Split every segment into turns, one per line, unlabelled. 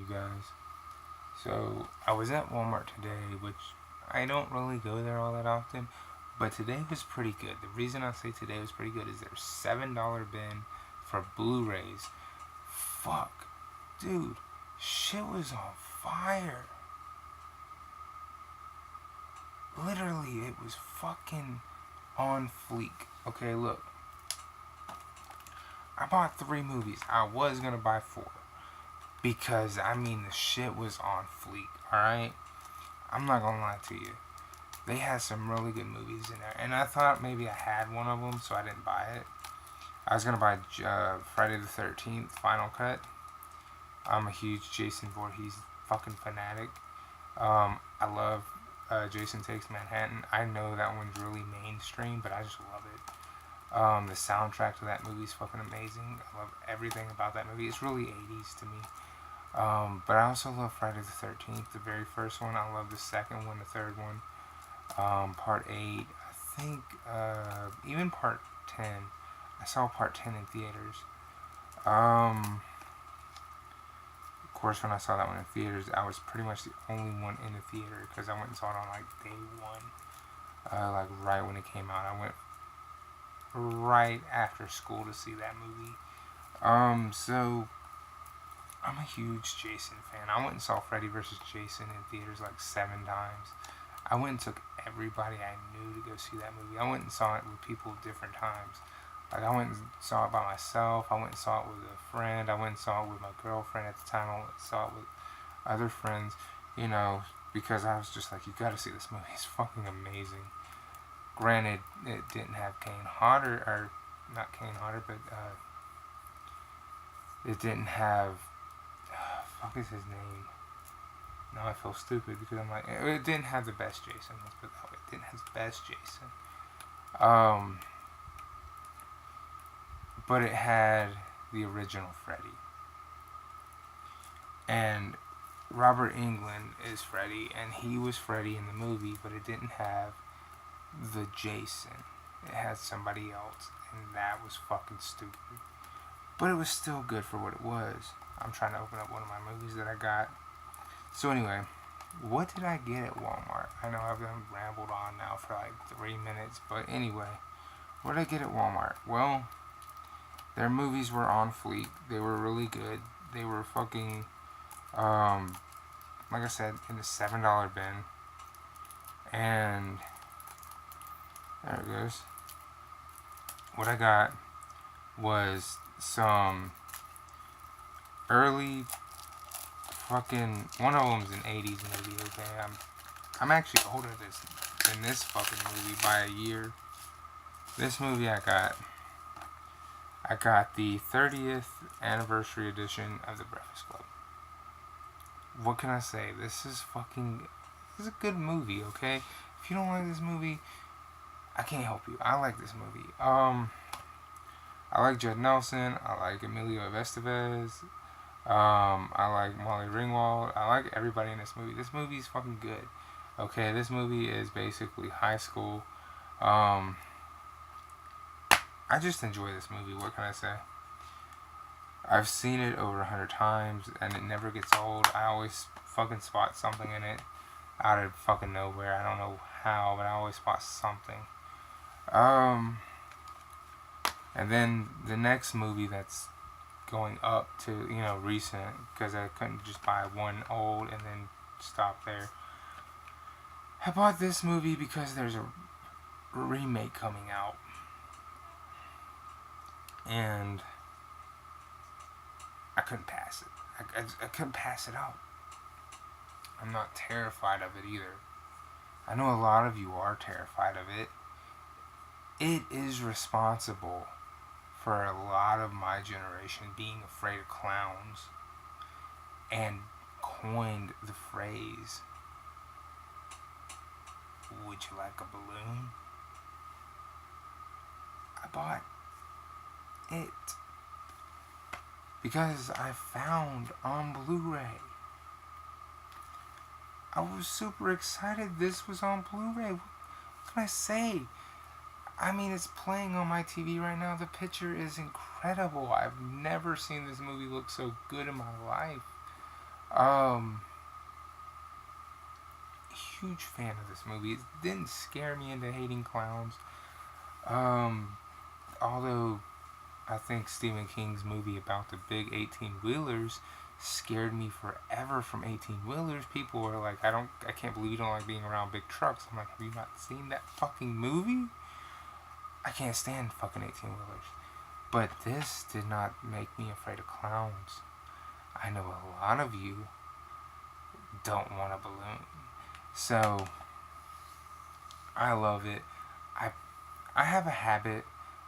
you guys. So, I was at Walmart today, which I don't really go there all that often, but today was pretty good. The reason I say today was pretty good is their $7 bin for Blu rays. Fuck. Dude, shit was on fire. Literally, it was fucking on fleek. Okay, look. I bought 3 movies. I was gonna buy 4. Because, I mean, the shit was on fleek, alright? I'm not gonna lie to you. They had some really good movies in there. And I thought maybe I had one of them, so I didn't buy it. I was gonna buy Friday the 13th Final Cut. I'm a huge Jason Voorhees fucking fanatic. I love Jason Takes Manhattan. I know that one's really mainstream, but I just love it. The soundtrack to that movie is fucking amazing. I love everything about that movie. It's really 80s to me. But I also love Friday the 13th, the very first one. I love the second one, the third one, part 8. I think even part 10. I saw part 10 in theaters. Of course, when I saw that one in theaters, I was pretty much the only one in the theater because I went and saw it on like day one, like right when it came out. I went right after school to see that movie. So I'm a huge Jason fan. I went and saw Freddy vs. Jason in theaters like 7 times. I went and took everybody I knew to go see that movie. I went and saw it with people different times. Like, I went and saw it by myself. I went and saw it with a friend. I went and saw it with my girlfriend at the time. I went and saw it with other friends, because I was just like, you gotta see this movie. It's fucking amazing. Granted, it didn't have Kane Hodder, or not Kane Hodder, but it didn't have, fuck is his name? Now I feel stupid because I'm like, it didn't have the best Jason. Let's put it that way. It didn't have the best Jason. But it had the original Freddy. And Robert Englund is Freddy, and he was Freddy in the movie, but it didn't have the Jason. It had somebody else, and that was fucking stupid. But it was still good for what it was. I'm trying to open up one of my movies that I got. So anyway, what did I get at Walmart? I know I've been rambled on now for like 3 minutes, but anyway, what did I get at Walmart? Well, their movies were on fleek. They were really good. They were fucking, like I said, in the $7 bin. And there it goes. What I got was some early fucking, one of them's an 80s movie, okay? I'm actually older than this fucking movie by a year. This movie I got the 30th anniversary edition of The Breakfast Club. What can I say? This is a good movie, okay? If you don't like this movie, I can't help you. I like this movie. I like Judd Nelson. I like Emilio Estevez. I like Molly Ringwald. I like everybody in this movie. This movie is fucking good. Okay, this movie is basically high school. I just enjoy this movie. What can I say? I've seen it over 100 times, and it never gets old. I always fucking spot something in it out of fucking nowhere. I don't know how, but I always spot something. And then the next movie that's going up to, recent, because I couldn't just buy one old and then stop there. I bought this movie because there's a remake coming out. And I couldn't pass it. I couldn't pass it up. I'm not terrified of it either. I know a lot of you are terrified of it. It is responsible for a lot of my generation being afraid of clowns, and coined the phrase, "Would you like a balloon?" I bought it because I found on Blu-ray. I was super excited this was on Blu-ray. What can I say? I mean, it's playing on my TV right now. The picture is incredible. I've never seen this movie look so good in my life. Um, Huge fan of this movie. It didn't scare me into hating clowns. Um, Although I think Stephen King's movie about the big 18 wheelers scared me forever from 18 wheelers. People were like, I can't believe you don't like being around big trucks. I'm like, have you not seen that fucking movie? I can't stand fucking 18 wheelers. But this did not make me afraid of clowns. I know a lot of you don't want a balloon. So, I love it. I I have a habit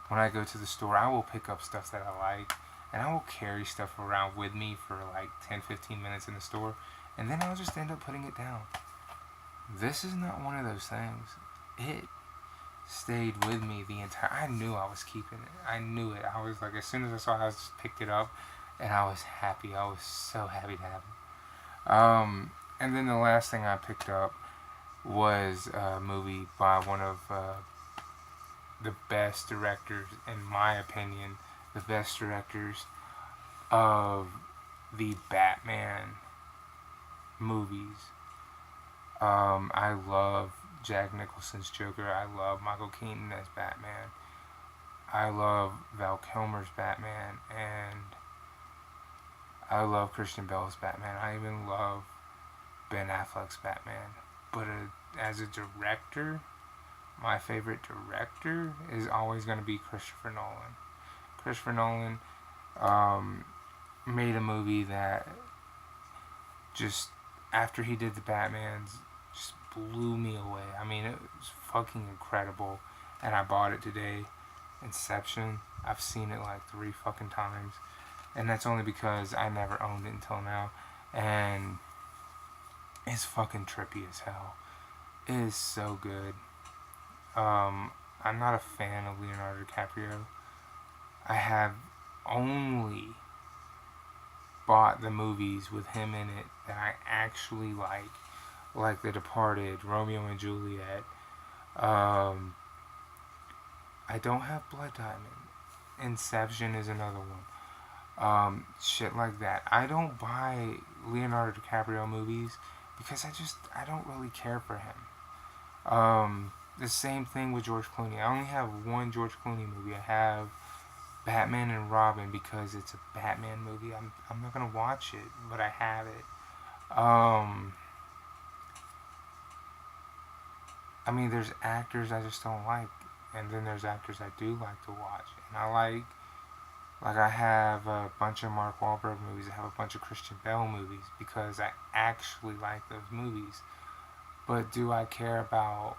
when I go to the store, I will pick up stuff that I like and I will carry stuff around with me for like 10-15 minutes in the store and then I'll just end up putting it down. This is not one of those things. It stayed with me the entire. I knew I was keeping it. I knew it. I was like, as soon as I saw it, I just picked it up and I was happy. I was so happy to have it. And then the last thing I picked up was a movie by one of the best directors, in my opinion, the best directors of the Batman movies. I love Jack Nicholson's Joker. I love Michael Keaton as Batman. I love Val Kilmer's Batman, and I love Christian Bale's Batman. I even love Ben Affleck's Batman. But as a director, my favorite director is always going to be Christopher Nolan. Christopher Nolan um, made a movie that just after he did the Batmans just blew me away. I mean, it was fucking incredible, and I bought it today. Inception. I've seen it like 3 fucking times, and that's only because I never owned it until now, and it's fucking trippy as hell. It is so good. I'm not a fan of Leonardo DiCaprio. I have only bought the movies with him in it that I actually like The Departed, Romeo and Juliet. Um, I don't have Blood Diamond. Inception is another one. Shit like that. I don't buy Leonardo DiCaprio movies because I don't really care for him. The same thing with George Clooney. I only have one George Clooney movie. I have Batman and Robin because it's a Batman movie. I'm not gonna watch it, but I have it. I mean, there's actors I just don't like, and then there's actors I do like to watch, and I have a bunch of Mark Wahlberg movies. I have a bunch of Christian Bale movies because I actually like those movies. But do I care about,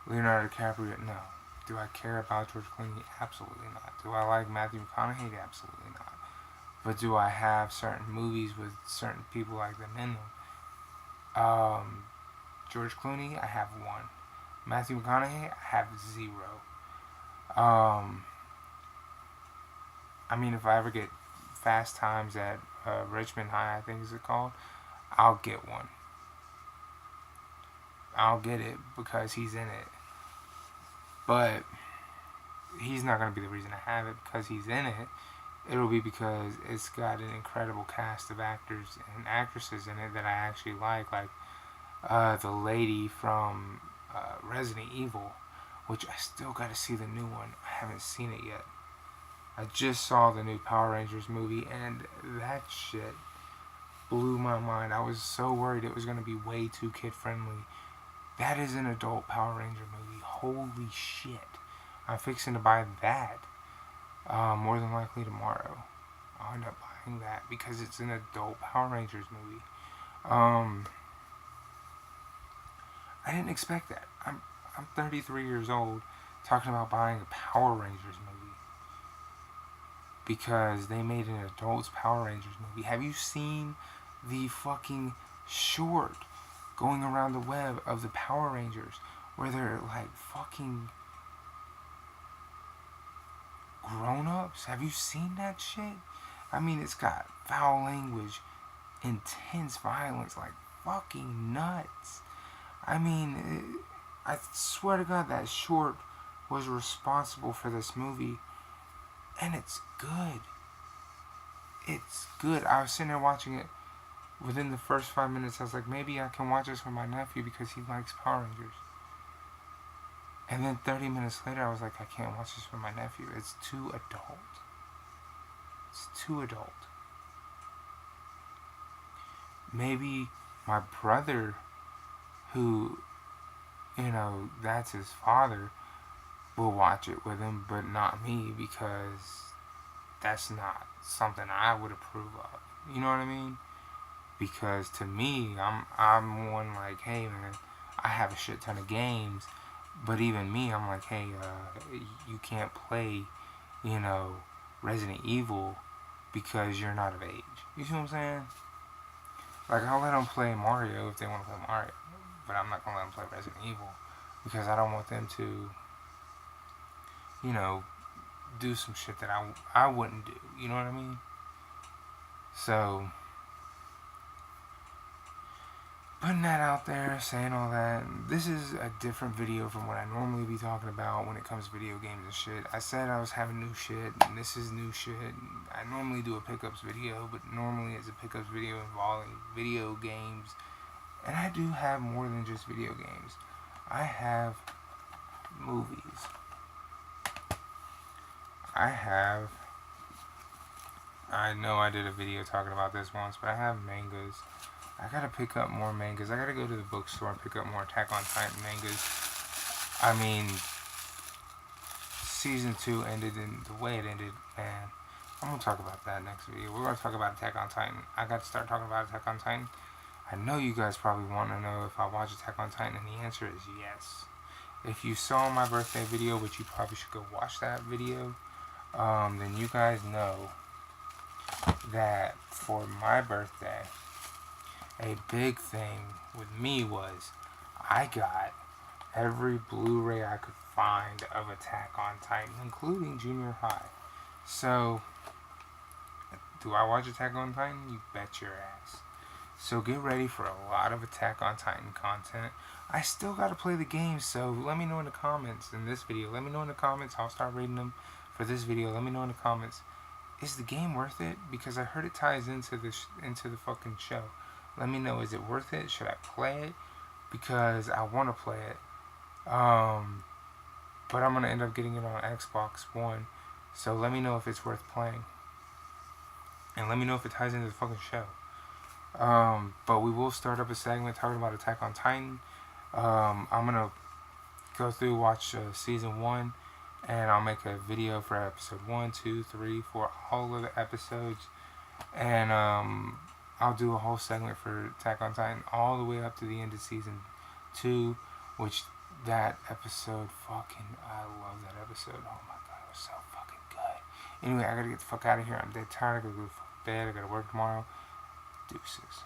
Leonardo DiCaprio? No. Do I care about George Clooney? Absolutely not. Do I like Matthew McConaughey? Absolutely not. But do I have certain movies with certain people like them in them? George Clooney, I have one. Matthew McConaughey, I have 0. I mean, if I ever get Fast Times at Richmond High, I think is it called, I'll get one. I'll get it because he's in it. But he's not going to be the reason I have it because he's in it. It'll be because it's got an incredible cast of actors and actresses in it that I actually like the lady from Resident Evil, which I still got to see the new one. I haven't seen it yet. I just saw the new Power Rangers movie, and that shit blew my mind. I was so worried it was going to be way too kid friendly. That is an adult Power Ranger movie. Holy shit. I'm fixing to buy that more than likely tomorrow. I'll end up buying that because it's an adult Power Rangers movie. I didn't expect that. I'm 33 years old talking about buying a Power Rangers movie because they made an adults Power Rangers movie. Have you seen the fucking short going around the web of the Power Rangers where they're like fucking grown-ups? Have you seen that shit? I mean, it's got foul language, intense violence, like fucking nuts. I mean, I swear to God that short was responsible for this movie, and it's good. it's good. I was sitting there watching it. Within the first 5 minutes, I was like, maybe I can watch this with my nephew because he likes Power Rangers. And then 30 minutes later, I was like, I can't watch this with my nephew. It's too adult. It's too adult. Maybe my brother, who, that's his father, will watch it with him, but not me, because that's not something I would approve of. You know what I mean? Because to me, I'm one like, hey man, I have a shit ton of games, but even me, I'm like, hey, you can't play, you know, Resident Evil because you're not of age. You see what I'm saying? Like, I'll let them play Mario if they want to play Mario, but I'm not gonna let them play Resident Evil because I don't want them to, you know, do some shit that I wouldn't do. You know what I mean? So, putting that out there, saying all that, this is a different video from what I normally be talking about when it comes to video games and shit. I said I was having new shit, and this is new shit. I normally do a pickups video, but normally it's a pickups video involving video games. And I do have more than just video games. I have movies. I know I did a video talking about this once, but I have mangas. I gotta pick up more mangas. I gotta go to the bookstore and pick up more Attack on Titan mangas. I mean, season 2 ended in the way it ended, man. I'm gonna talk about that next video. We're gonna talk about Attack on Titan. I got to start talking about Attack on Titan. I know you guys probably want to know if I watch Attack on Titan, and the answer is yes. If you saw my birthday video, which you probably should go watch that video, then you guys know that for my birthday, a big thing with me was I got every Blu-ray I could find of Attack on Titan, including Junior High. So, do I watch Attack on Titan? You bet your ass. So get ready for a lot of Attack on Titan content. I still gotta play the game, so let me know in the comments in this video. Let me know in the comments. I'll start reading them for this video. Let me know in the comments. Is the game worth it? Because I heard it ties into the fucking show. Let me know. Is it worth it? Should I play it? Because I want to play it. But I'm gonna end up getting it on Xbox One. So let me know if it's worth playing. And let me know if it ties into the fucking show. But we will start up a segment talking about Attack on Titan. I'm gonna go through, watch season 1, and I'll make a video for episode 1, 2, 3, 4, all of the episodes. And I'll do a whole segment for Attack on Titan all the way up to the end of season 2, which that episode, I love that episode. Oh my god, it was so fucking good. Anyway, I gotta get the fuck out of here. I'm dead tired. I gotta go to bed. I gotta work tomorrow. Deuces.